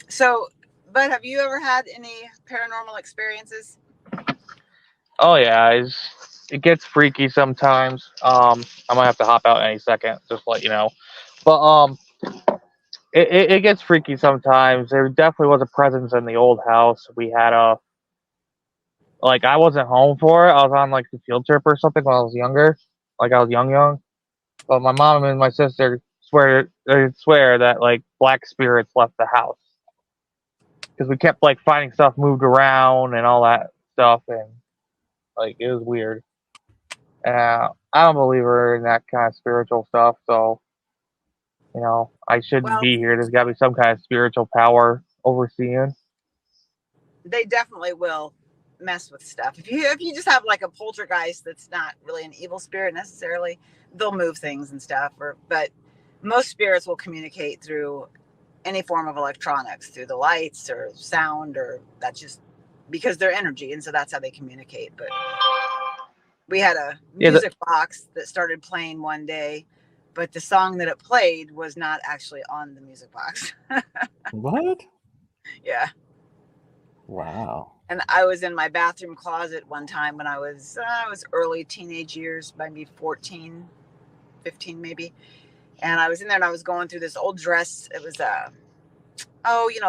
So, but have you ever had any paranormal experiences? Oh yeah, it gets freaky sometimes. I might have to hop out any second, just to let you know. But it gets freaky sometimes. There definitely was a presence in the old house. We had a like I wasn't home for it. I was on like the field trip or something when I was younger. Like I was young. But my mom and my sister swear that like black spirits left the house because we kept like finding stuff moved around and all that stuff, and like it was weird. I don't believe in that kind of spiritual stuff, so I shouldn't Well, be here. There's got to be some kind of spiritual power overseeing. they definitely will mess with stuff. If you just have like a poltergeist that's not really an evil spirit necessarily, they'll move things and stuff. But most spirits will communicate through any form of electronics, through the lights or sound, or that's just because they're energy, and so that's how they communicate. But we had a Yeah, music box that started playing one day, but the song that it played was not actually on the music box. What? Yeah. Wow. And I was in my bathroom closet one time when I was early teenage years, maybe 14, 15 maybe. And I was in there and I was going through this old dress. It was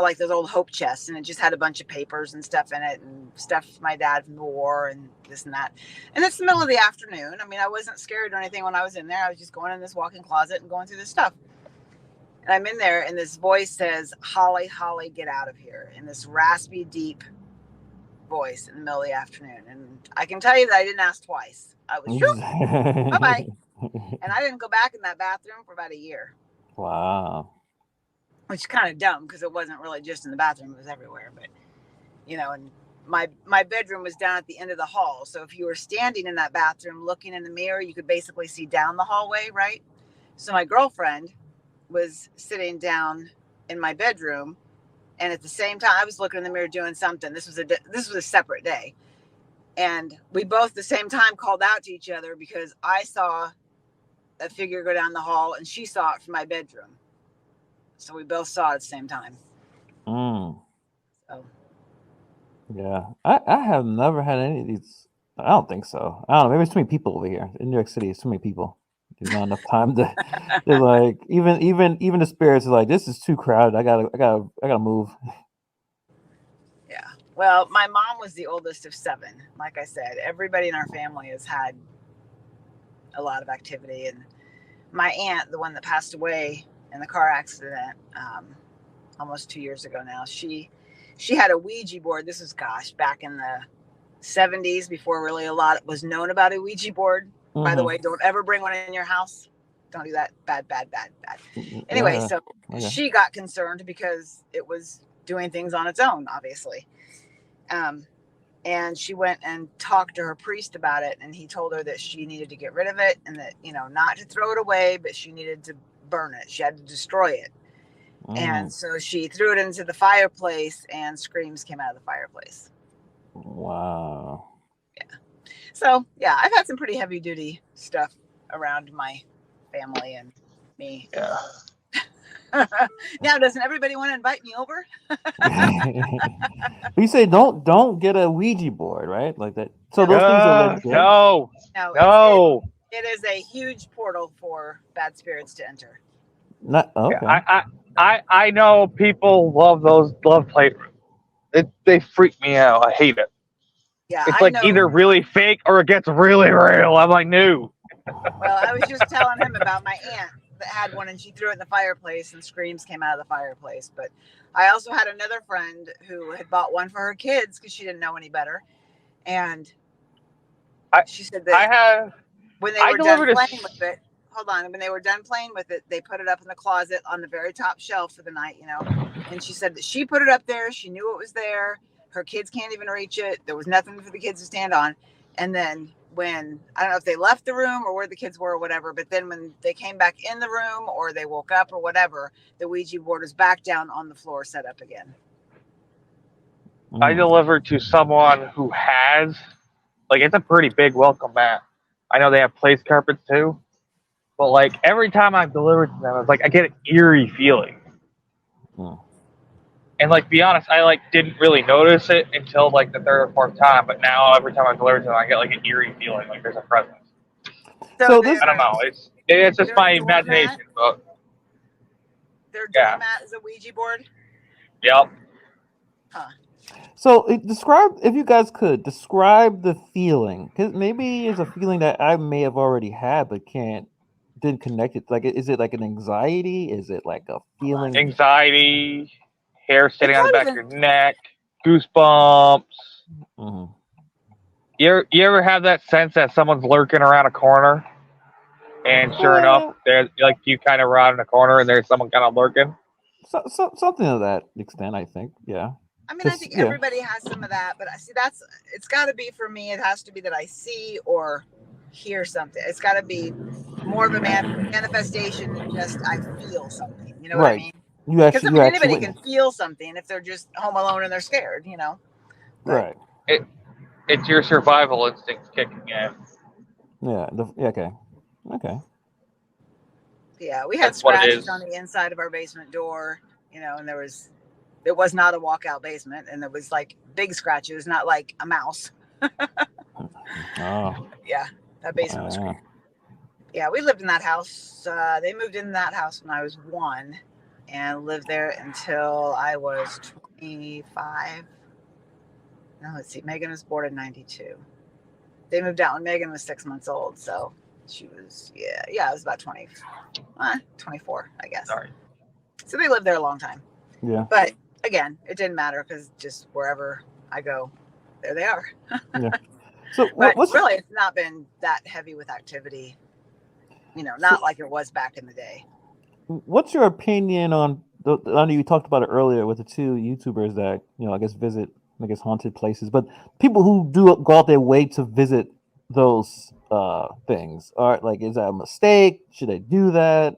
like those old hope chests, and it just had a bunch of papers and stuff in it, and stuff my dad from the war and this and that. And it's the middle of the afternoon. I mean, I wasn't scared or anything when I was in there. I was just going in this walk-in closet and going through this stuff. And I'm in there, and this voice says, "Holly, Holly, get out of here," in this raspy, deep voice in the middle of the afternoon. And I can tell you that I didn't ask twice. I was, shoot, bye-bye. And I didn't go back in that bathroom for about a year. Wow. Which is kind of dumb because it wasn't really just in the bathroom, it was everywhere. But and my bedroom was down at the end of the hall, so if you were standing in that bathroom looking in the mirror, you could basically see down the hallway, right? So my girlfriend was sitting down in my bedroom, and at the same time I was looking in the mirror doing something. This was a separate day, and we both at the same time called out to each other because I saw a figure go down the hall and she saw it from my bedroom. So we both saw it at the same time. Mm. So Yeah. I have never had any of these. I don't think so. I don't know. Maybe it's too many people over here. In New York City, it's too many people. There's not enough time to. They're like even the spirits are like, this is too crowded. I gotta move. yeah. Well, my mom was the oldest of seven. Like I said, everybody in our family has had a lot of activity. And my aunt, the one that passed away in the car accident almost 2 years ago now, she had a Ouija board. This was, back in the 70s, before really a lot was known about a Ouija board. By the way, don't ever bring one in your house. Don't do that. Bad. Anyway, Yeah. so Okay. she got concerned because it was doing things on its own, obviously. And she went and talked to her priest about it, and he told her that she needed to get rid of it, and that not to throw it away, but she needed to burn it. She had to destroy it. And so she threw it into the fireplace, and screams came out of the fireplace. Wow. Yeah. So yeah, I've had some pretty heavy duty stuff around my family and me. yeah. Now, doesn't everybody want to invite me over? You say don't get a Ouija board, right? Like that. So those things are legit. No. No. It is a huge portal for bad spirits to enter. Not okay. I know people love plate. They freak me out. I hate it. Yeah, it's I like know. Either really fake or it gets really real. I'm like, no. Well, I was just telling him about my aunt that had one, and she threw it in the fireplace, and screams came out of the fireplace. But I also had another friend who had bought one for her kids because she didn't know any better, and she said that when they were done playing with it. Hold on. When they were done playing with it, they put it up in the closet on the very top shelf for the night, and she said that she put it up there. She knew it was there. Her kids can't even reach it. There was nothing for the kids to stand on. And then when, I don't know if they left the room or where the kids were or whatever, but then when they came back in the room or they woke up or whatever, the Ouija board was back down on the floor, set up again. I delivered to someone who has, it's a pretty big welcome mat. I know they have place carpets too. But every time I've delivered to them, it's like I get an eerie feeling. And like, be honest, I like didn't really notice it until like the third or fourth time. But now every time I glare at them, I get like an eerie feeling, like there's a presence. So So this, I don't know. It's just their my doormat, imagination. But their yeah, doormat is a Ouija board. yep. Huh. so describe, if you guys could describe the feeling, because maybe it's a feeling that I may have already had but didn't connect it. Like, is it like an anxiety? Is it like a feeling? Anxiety, hair It's standing on the not back of even. your neck, goosebumps. Mhm. You ever have that sense that someone's lurking around a corner, and sure enough, Yeah, there's like you kind of run in a corner, and there's someone kind of lurking. something to that extent, I think. Yeah, I mean, I because think yeah, everybody has some of that, but I see that's. It's got to be for me. It has to be that I see or hear something. It's got to be more of a manifestation than just I feel something. You know what I right. mean? Because I You mean, actually anybody can witness. feel something if they're just home alone and they're scared. You know, but Right. It it's your survival instincts kicking in. Yeah. Yeah. Okay. Okay. yeah, we had That's what it scratches on is. the inside of our basement door. You know, and it was not a walkout basement, and there was like big scratches, not like a mouse. Oh. Yeah, that basement was Yeah. creepy. Yeah, we lived in that house. They moved in that house when I was 1 and lived there until I was 25. No, let's see. Megan was born in 92. They moved out when Megan was 6 months old. So she was, yeah, it was about 24, I guess. Sorry. So they lived there a long time. Yeah. But again, it didn't matter because just wherever I go, there they are. Yeah. So But what's really, it's not been that heavy with activity, not like it was back in the day. what's your opinion on I know you talked about it earlier with the two YouTubers that I guess visit, I guess, haunted places, but people who do go out their way to visit those things are like, is that a mistake? Should they do that?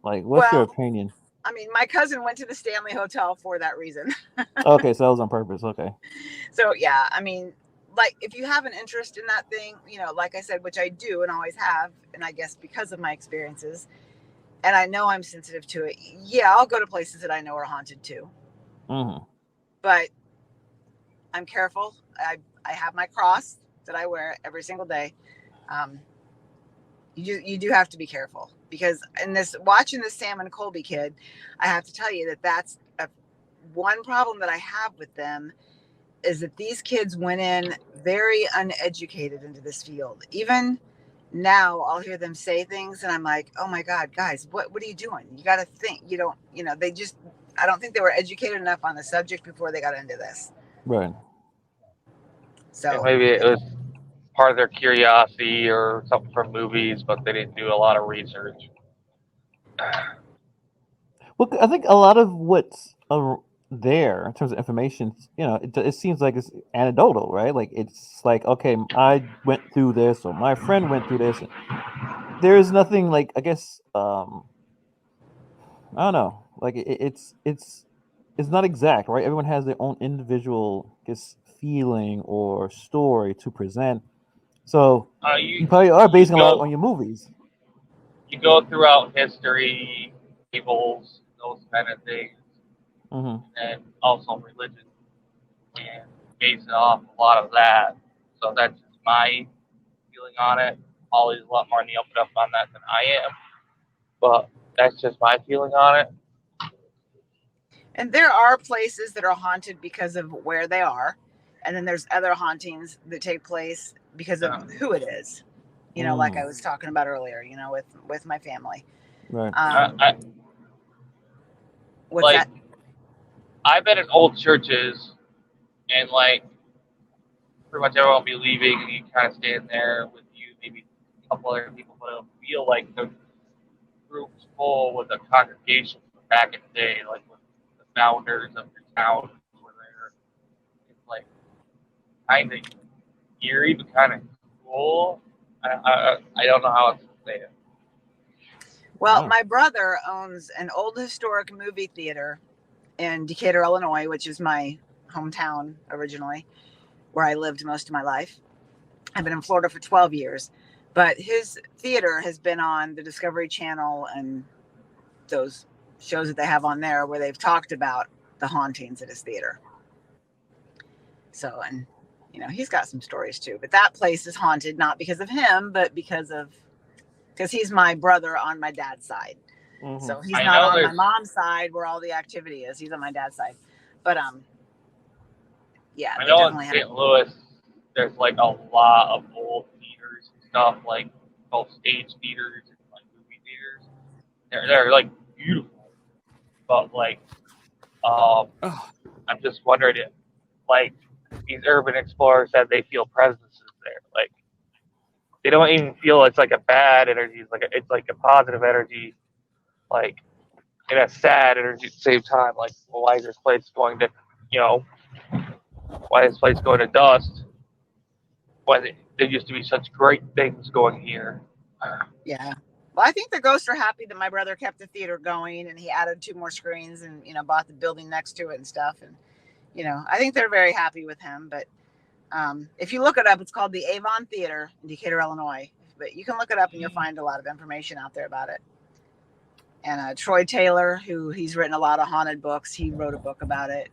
Like, what's your Well, opinion? I mean, my cousin went to the Stanley Hotel for that reason. Okay, so that was on purpose. Okay. So, yeah, I mean, like, if you have an interest in that thing, like I said, which I do and always have, and I guess because of my experiences, and I know I'm sensitive to it, yeah, I'll go to places that I know are haunted too. Mm-hmm. But I'm careful. I have my cross that I wear every single day. Um, you do have to be careful because in this watching this Sam and Colby kid, I have to tell you that that's one problem that I have with them is that these kids went in very uneducated into this field. Even now, I'll hear them say things, and I'm like, "Oh my God, guys, what are you doing? You got to think. You don't, they just. I don't think they were educated enough on the subject before they got into this. Right. And So, maybe it yeah. was part of their curiosity or something from movies, but they didn't do a lot of research. Well, I think a lot of what's there in terms of information, it seems like it's anecdotal, right? Like, it's like, okay, I went through this, or my friend went through this. There's nothing like, I guess, I don't know, like it's not exact, right? Everyone has their own individual, I guess, feeling or story to present. So you You probably are you basing a lot go on your movies. you go throughout history, fables, those kind of things, Hmm. and also religion, and base it off a lot of that. So that's just my feeling on it. Holly's a lot more on the up and up on that than I am, but that's just my feeling on it. And there are places that are haunted because of where they are. And then there's other hauntings that take place because of Uh, who it is. Like I Mm, was talking about earlier, with my family. right. I What's like that? I've been in old churches, and like pretty much everyone will be leaving, and you kind of stand there with you, maybe a couple other people, but it'll feel like the room's full with a congregation from back in the day, like with the founders of your town were there. It's like kind of eerie, but kind of cool. I don't know how else to say it. Well, Wow. my brother owns an old historic movie theater in Decatur, Illinois, which is my hometown originally, where I lived most of my life. I've been in Florida for 12 years, but his theater has been on the Discovery Channel and those shows that they have on there where they've talked about the hauntings at his theater. So, and he's got some stories too, but that place is haunted not because of him, but because he's my brother on my dad's side. Mm-hmm. So he's not on my mom's side where all the activity is. He's on my dad's side. But yeah, I they know in definitely St. Louis, there's like a lot of old theaters and stuff, like both stage theaters and like movie theaters. They're like beautiful, but like I'm just wondering if like these urban explorers said they feel presences there. Like they don't even feel it's like a bad energy. It's like a positive energy. Like in a sad energy at the same time. Like, well, why is this place going to, why is this place going to dust when there used to be such great things going here? Yeah. Well, I think the ghosts are happy that my brother kept the theater going and he added 2 more screens and, bought the building next to it and stuff. And, I think they're very happy with him. But if you look it up, it's called the Avon Theater in Decatur, Illinois. But you can look it up and you'll find a lot of information out there about it. And Troy Taylor, he's written a lot of haunted books. He wrote a book about it.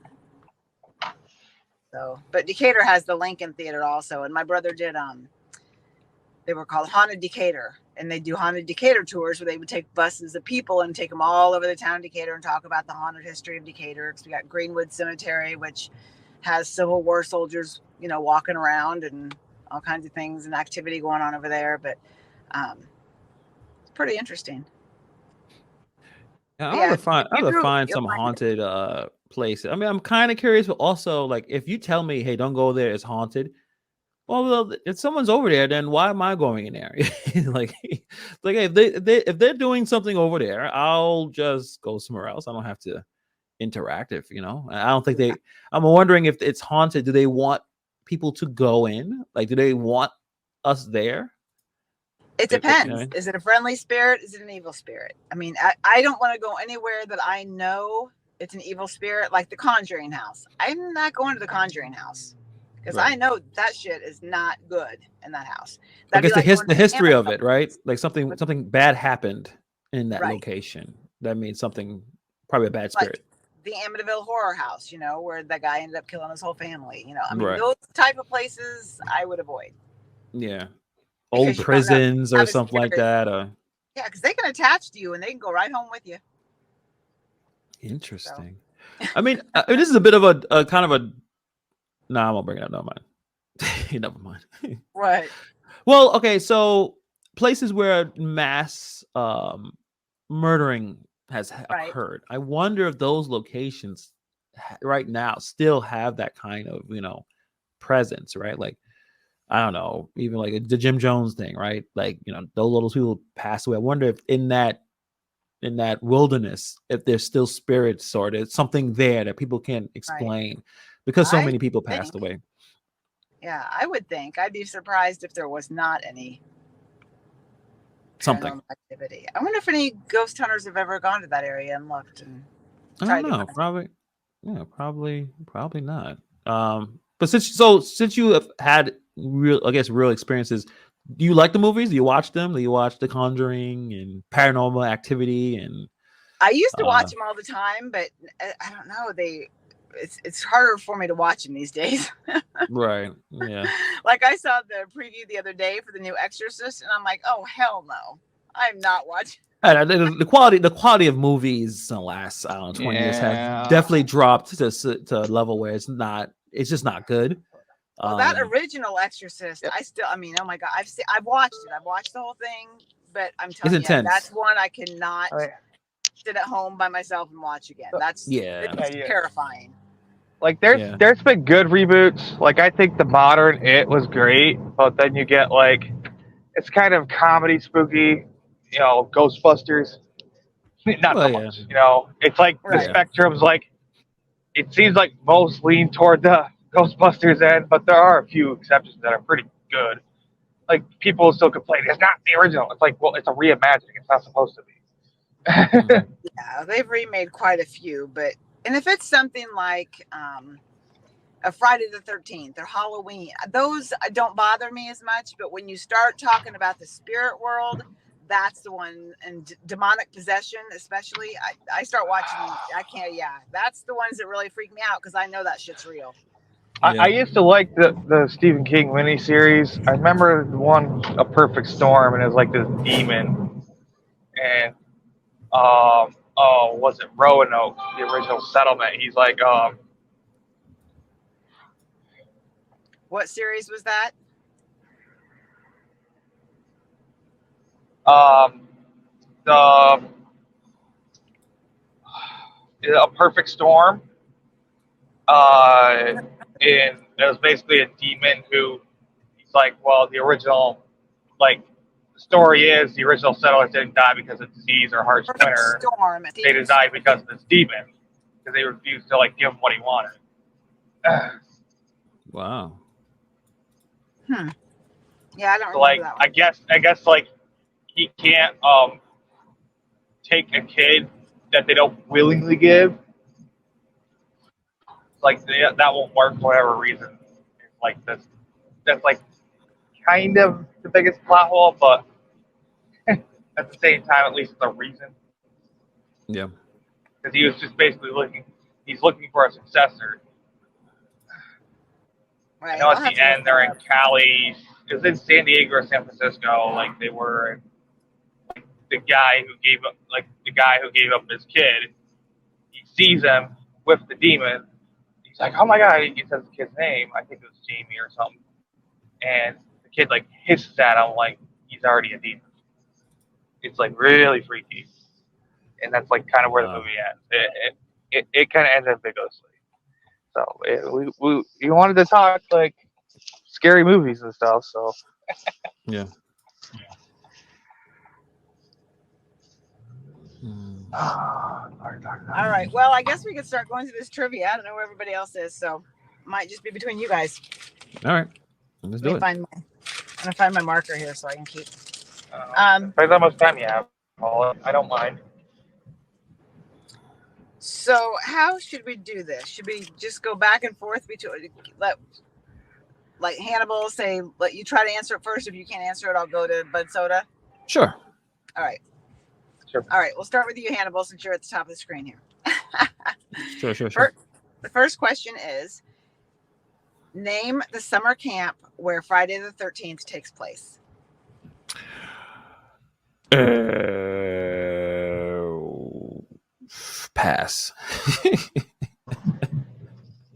So, but Decatur has the Lincoln Theater also. And my brother did, they were called Haunted Decatur. And they do haunted Decatur tours where they would take buses of people and take them all over the town of Decatur and talk about the haunted history of Decatur. Because we got Greenwood Cemetery, which has Civil War soldiers, walking around and all kinds of things and activity going on over there. But it's pretty interesting. I have to find some haunted place. I mean, I'm kind of curious, but also like if you tell me, hey, don't go there, it's haunted. Well, if someone's over there, then why am I going in there? like hey, if they're doing something over there, I'll just go somewhere else. I don't have to interact. I don't think they. I'm wondering if it's haunted. Do they want people to go in? Like, do they want us there? It depends. Is it a friendly spirit? Is it an evil spirit? I mean, I don't want to go anywhere that I know it's an evil spirit, like the Conjuring house. I'm not going to the Conjuring house because I know that shit is not good in that house. I guess the history of it, right? Like something bad happened in that location. That means something, probably a bad spirit. Like the Amityville Horror House, where the guy ended up killing his whole family. I mean, those type of places I would avoid. Yeah. Old prisons or something like that. Yeah, because they can attach to you and they can go right home with you. Interesting. So. I mean, this is a bit of a kind of a. No, I won't bring it up. Never mind. Never mind. What? Well, okay. So places where mass murdering has occurred. I wonder if those locations right now still have that kind of presence, right? Like. I don't know, even like the Jim Jones thing, right? Like, those people passed away. I wonder if in that wilderness, if there's still spirits or there's something there that people can't explain because so many people passed away. Yeah, I would think. I'd be surprised if there was not any something activity. I wonder if any ghost hunters have ever gone to that area and looked and I don't know. Probably not. But since you have had real experiences, do you like the movies? Do you watch them? Do you watch The Conjuring and Paranormal Activity? And I used to watch them all the time, but I don't know. It's harder for me to watch them these days. Right. Yeah. Like I saw the preview the other day for the new Exorcist, and I'm like, oh hell no, I'm not watching. The quality of movies in the last 20 years have definitely dropped to a level where it's just not good. Well, that original Exorcist, I mean, oh my god, I've watched it. I've watched the whole thing, but I'm telling you, that's one I cannot sit at home by myself and watch again. It's terrifying. Like there's been good reboots. Like I think the modern It was great, but then you get like it's kind of comedy spooky, Ghostbusters. Not so much, It's like the spectrum's like it seems like most lean toward the Ghostbusters end, but there are a few exceptions that are pretty good. Like people still complain it's not the original. It's like, well, it's a reimagining. It's not supposed to be. Yeah, they've remade quite a few, and if it's something like a Friday the 13th or Halloween, those don't bother me as much. But when you start talking about the spirit world, that's the one. And demonic possession, especially, I start watching. I can't. Yeah, that's the ones that really freak me out because I know that shit's real. I used to like the Stephen King miniseries. I remember the one, A Perfect Storm, and it was like this demon. And, was it Roanoke, the original settlement? He's like, What series was that? the A Perfect Storm. And it was basically a demon who, he's like, well, the original, like, the story is the original settlers didn't die because of disease or harsh winter. Storm. They just died because of this demon, because they refused to, like, give him what he wanted. Wow. Yeah, I don't So, remember like, that one. I guess, like, he can't take a kid that they don't willingly give. Like, that won't work for whatever reason. It's like this. That's like kind of the biggest plot hole, but at the same time, at least it's a reason. Yeah. Because he was just basically looking for a successor. Right. I know at the end they're in Cali. It was in San Diego or San Francisco. Like they were, like, the guy who gave up his kid. He sees him with the demon. He's like, oh my god! He says the kid's name. I think it was Jamie or something. And the kid like hisses at him like he's already a demon. It's like really freaky, and that's like kind of where the movie ends. It kind of ends ambiguously. So we wanted to talk like scary movies and stuff. So yeah. All right. Well, I guess we could start going through this trivia. I don't know where everybody else is, so it might just be between you guys. All right. Let's do it. I'm gonna find my marker here so I can keep. depends how much time you have. I don't mind. So how should we do this? Should we just go back and forth between like Hannibal say, let you try to answer it first. If you can't answer it, I'll go to Bud Soda. Sure. All right. Sure. All right. We'll start with you, Hannibal, since you're at the top of the screen here. Sure. The first question is, name the summer camp where Friday the 13th takes place. Pass.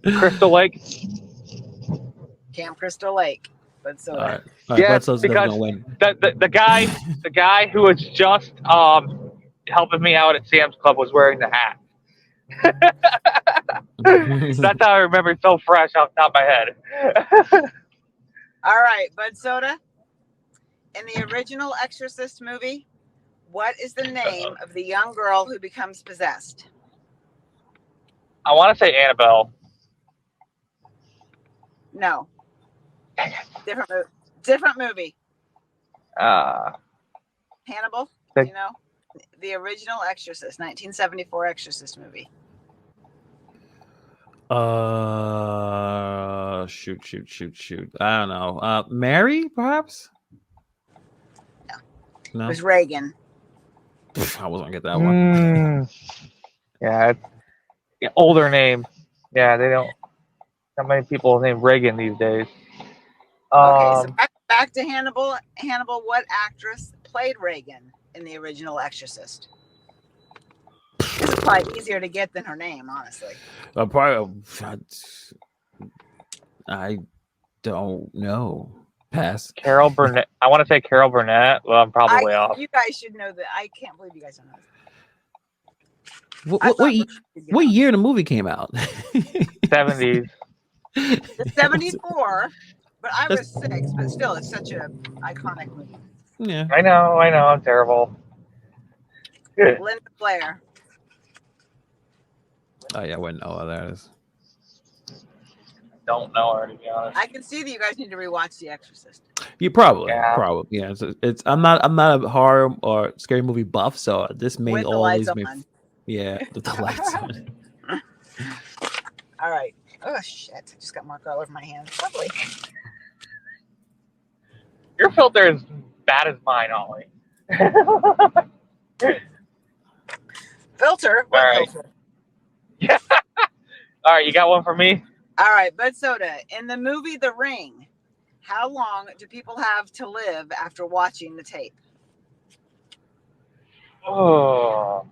Crystal Lake. Camp Crystal Lake. Bud Soda. All right. Yes, Bud Soda's because gonna win. the guy who was just helping me out at Sam's Club was wearing the hat. That's how I remember it so fresh off the top of my head. All right, Bud Soda. In the original Exorcist movie, what is the name of the young girl who becomes possessed? I want to say Annabelle. No. Different movie. Hannibal, do you know? The original Exorcist, 1974 Exorcist movie. Shoot. I don't know. Mary, perhaps? No. It was Reagan. I wasn't gonna get that one. Yeah, older name. Yeah, they don't. Not many people named Reagan these days. Okay, so back to Hannibal. Hannibal, what actress played Reagan in the original Exorcist? This is probably easier to get than her name, honestly. I don't know. Pass. Carol Burnett. I want to say Carol Burnett. Well, I'm probably way off. You guys should know that. I can't believe you guys don't know this. What year the movie came out? 70s. It's 74, but I was 6. But still, it's such an iconic movie. Yeah, I know. I'm terrible. Linda Blair. Oh yeah, I wouldn't know what that is. Don't know her, to be honest. I can see that you guys need to rewatch The Exorcist. You probably. Yeah. It's I'm not a horror or scary movie buff, so this may With the always lights be. on. Yeah, with the lights on. All right. Oh shit! I just got marker all over my hands. Lovely. Your filter is bad as mine, Ollie. Filter? What All right. filter? Yeah. All right, you got one for me? All right, Bud Soda. In the movie The Ring, how long do people have to live after watching the tape? Oh,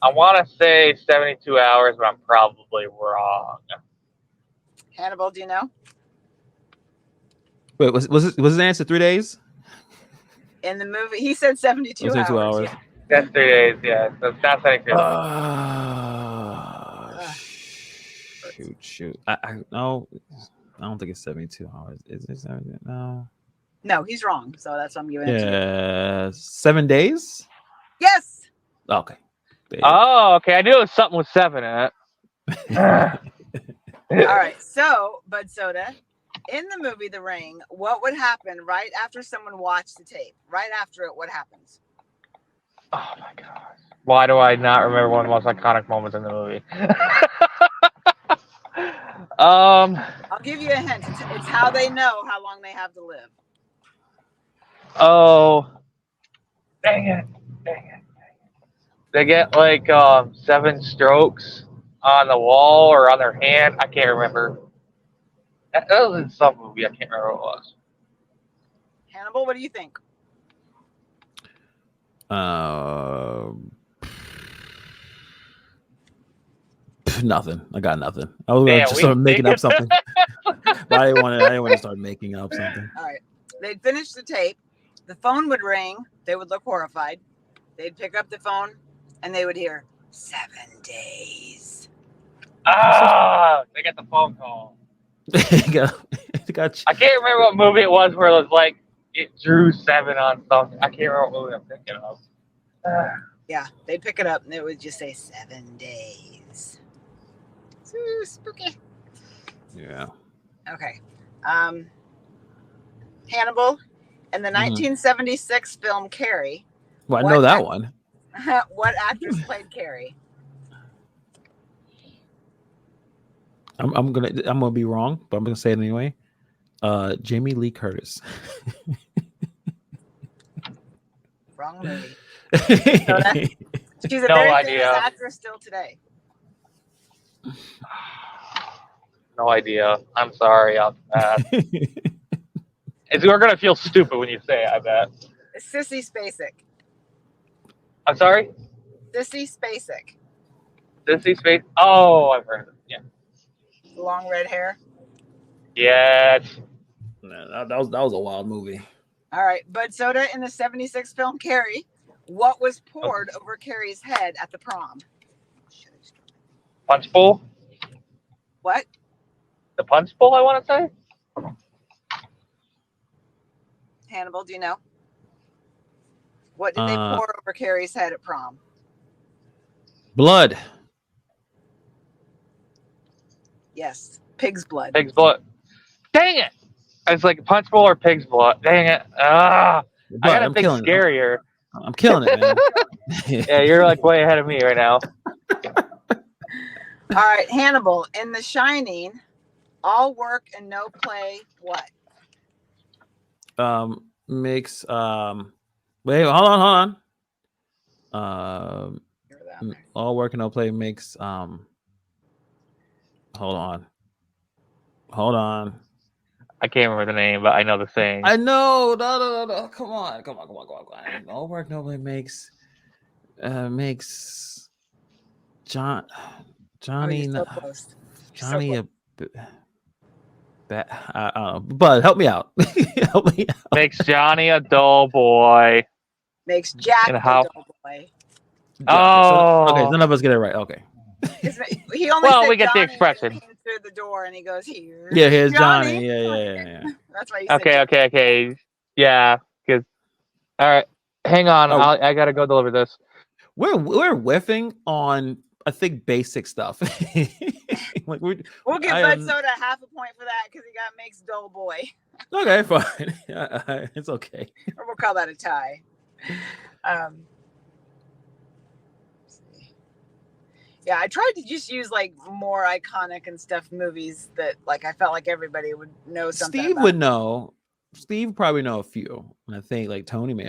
I want to say 72 hours, but I'm probably wrong. Hannibal, do you know? Wait, was his answer 3 days? In the movie, he said 72 72 hours. hours. Yeah. That's 3 days, yeah. So it's not 72. Shoot. I no, I don't think it's 72 hours. Is it 72? No. No, he's wrong. So that's what I'm giving it to you. Yeah, 7 days. Yes. Okay. There you Oh, okay. I knew it was something with 7 in it. All right. So, Bud Soda, in the movie The Ring, what would happen right after someone watched the tape? Right after it, what happens? Oh my gosh. Why do I not remember one of the most iconic moments in the movie? I'll give you a hint. It's how they know how long they have to live. Oh, dang it. They get like 7 strokes on the wall or on their hand. I can't remember. That was in some movie. I can't remember what it was. Hannibal, what do you think? Nothing. I got nothing. I was Damn, just start making up something. But I didn't want to start making up something. All right. They'd finish the tape. The phone would ring. They would look horrified. They'd pick up the phone and they would hear 7 days. Ah, they got the phone call. I can't remember what movie it was where it was like it drew 7 on something. I can't remember what movie I'm thinking of. Yeah, they'd pick it up and it would just say 7 days. Ooh, spooky. Yeah. Okay. Hannibal, in the 1976 film Carrie. Well, I know that one. What actress played Carrie? I'm gonna be wrong, but I'm gonna say it anyway. Jamie Lee Curtis. Wrong movie. She's a No very idea. famous actress still today. No idea. I'm sorry. We're gonna feel stupid when you say it, I bet. Sissy Spacek. I'm sorry? Sissy Spacek. Sissy Space? Oh, I've heard of it. Yeah. Long red hair. Yeah. that was a wild movie. All right. Bud Soda, in the 76 film Carrie, what was poured over Carrie's head at the prom? Punch bowl? What? The punch bowl, I want to say? Hannibal, do you know? What did they pour over Carrie's head at prom? Blood. Yes. Pig's blood. Pig's blood. Dang it! It's like punch bowl or pig's blood. Dang it. I gotta think scarier. I'm killing it, man. Yeah, you're like way ahead of me right now. All right, Hannibal, in The Shining, all work and no play, what? Makes wait, hold on. All work and no play makes hold on. I can't remember the name, but I know the saying. I know. No. Come on. All work no play makes Johnny so close. Johnny so I don't know, but help me out. Makes Johnny a dull boy. Makes Jack a dull boy. Oh, okay. None of us get it right. Okay. He only said we get Johnny the expression. Came through the door, and he goes, "Here." Yeah, here's Johnny. Yeah. That's why. Okay. Yeah, because all right. Hang on, I gotta go deliver this. We're whiffing on, I think, basic stuff. Like we'll give Bud Soda half a point for that because he got makes dull boy. Okay, fine. It's okay. Or we'll call that a tie. Yeah, I tried to just use like more iconic and stuff movies that like I felt like everybody would know something. Steve would know. Steve probably know a few. And I think like Tony may